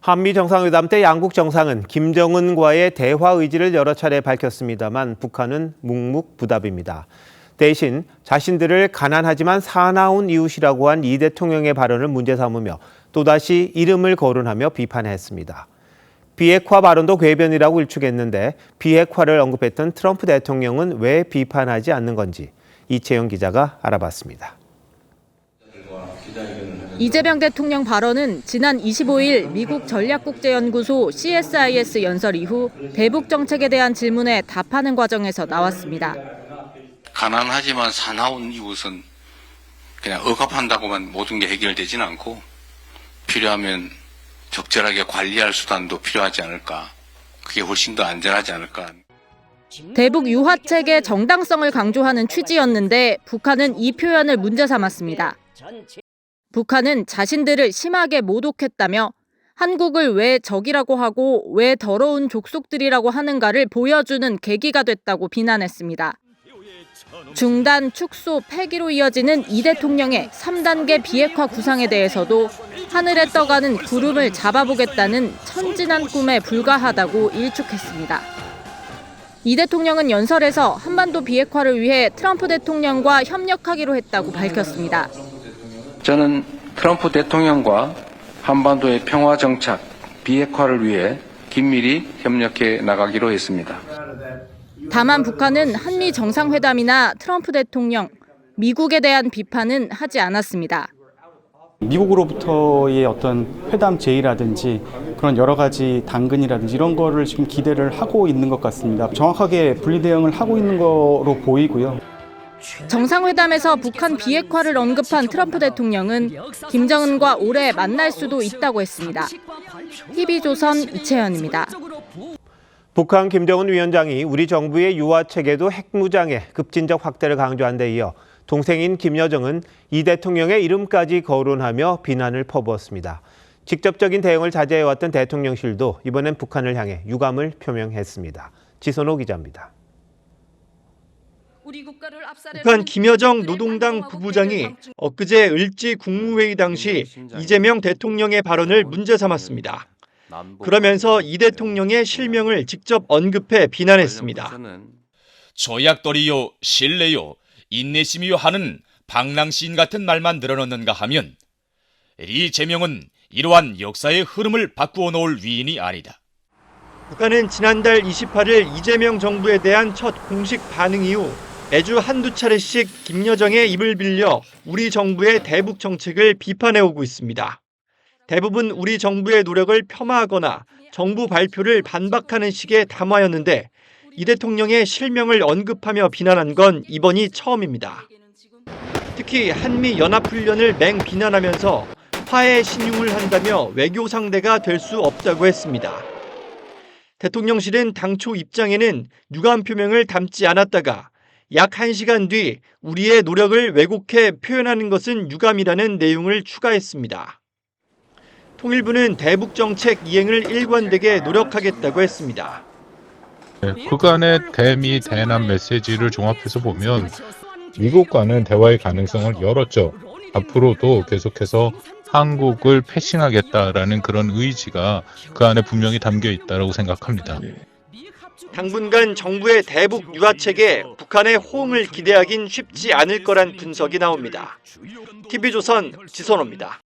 한미 정상회담 때 양국 정상은 김정은과의 대화 의지를 여러 차례 밝혔습니다만 북한은 묵묵부답입니다. 대신 자신들을 가난하지만 사나운 이웃이라고 한 이 대통령의 발언을 문제 삼으며 또다시 이름을 거론하며 비판했습니다. 비핵화 발언도 궤변이라고 일축했는데 비핵화를 언급했던 트럼프 대통령은 왜 비판하지 않는 건지 이채영 기자가 알아봤습니다. 이재명 대통령 발언은 지난 25일 미국 전략국제연구소 CSIS 연설 이후 대북 정책에 대한 질문에 답하는 과정에서 나왔습니다. 가난하지만 사나운 이웃은 그냥 억압한다고만 모든 게 해결되진 않고 필요하면 적절하게 관리할 수단도 필요하지 않을까. 그게 훨씬 더 안전하지 않을까. 대북 유화책의 정당성을 강조하는 취지였는데 북한은 이 표현을 문제 삼았습니다. 북한은 자신들을 심하게 모독했다며 한국을 왜 적이라고 하고 왜 더러운 족속들이라고 하는가를 보여주는 계기가 됐다고 비난했습니다. 중단, 축소, 폐기로 이어지는 이 대통령의 3단계 비핵화 구상에 대해서도 하늘에 떠가는 구름을 잡아보겠다는 천진한 꿈에 불과하다고 일축했습니다. 이 대통령은 연설에서 한반도 비핵화를 위해 트럼프 대통령과 협력하기로 했다고 밝혔습니다. 저는 트럼프 대통령과 한반도의 평화 정착, 비핵화를 위해 긴밀히 협력해 나가기로 했습니다. 다만 북한은 한미 정상회담이나 트럼프 대통령, 미국에 대한 비판은 하지 않았습니다. 미국으로부터의 어떤 회담 제의라든지 그런 여러 가지 당근이라든지 이런 거를 지금 기대를 하고 있는 것 같습니다. 정확하게 분리 대응을 하고 있는 거로 보이고요. 정상회담에서 북한 비핵화를 언급한 트럼프 대통령은 김정은과 올해 만날 수도 있다고 했습니다. TV조선 이채연입니다. 북한 김정은 위원장이 우리 정부의 유화책에도 핵무장의 급진적 확대를 강조한 데 이어 동생인 김여정은 이 대통령의 이름까지 거론하며 비난을 퍼부었습니다. 직접적인 대응을 자제해왔던 대통령실도 이번엔 북한을 향해 유감을 표명했습니다. 지선호 기자입니다. 북한 김여정 노동당 부부장이 엊그제 을지 국무회의 당시 이재명 대통령의 발언을 문제 삼았습니다. 그러면서 이 대통령의 실명을 직접 언급해 비난했습니다. 조약돌이요, 신뢰요, 인내심이요 하는 방랑시인 같은 말만 늘어놓는가 하면 이재명은 이러한 역사의 흐름을 바꾸어 놓을 위인이 아니다. 북한은 지난달 28일 이재명 정부에 대한 첫 공식 반응 이후 매주 한두 차례씩 김여정의 입을 빌려 우리 정부의 대북 정책을 비판해오고 있습니다. 대부분 우리 정부의 노력을 폄하하거나 정부 발표를 반박하는 식의 담화였는데 이 대통령의 실명을 언급하며 비난한 건 이번이 처음입니다. 특히 한미 연합훈련을 맹비난하면서 화해 신용을 한다며 외교 상대가 될 수 없다고 했습니다. 대통령실은 당초 입장에는 유감 표명을 담지 않았다가 약 1시간 뒤 우리의 노력을 왜곡해 표현하는 것은 유감이라는 내용을 추가했습니다. 통일부는 대북 정책 이행을 일관되게 노력하겠다고 했습니다. 그간의 대미 대남 메시지를 종합해서 보면 미국과는 대화의 가능성을 열었죠. 앞으로도 계속해서 한국을 패싱하겠다라는 그런 의지가 그 안에 분명히 담겨 있다고 생각합니다. 당분간 정부의 대북 유화책에 북한의 호응을 기대하긴 쉽지 않을 거란 분석이 나옵니다. TV조선 지선호입니다.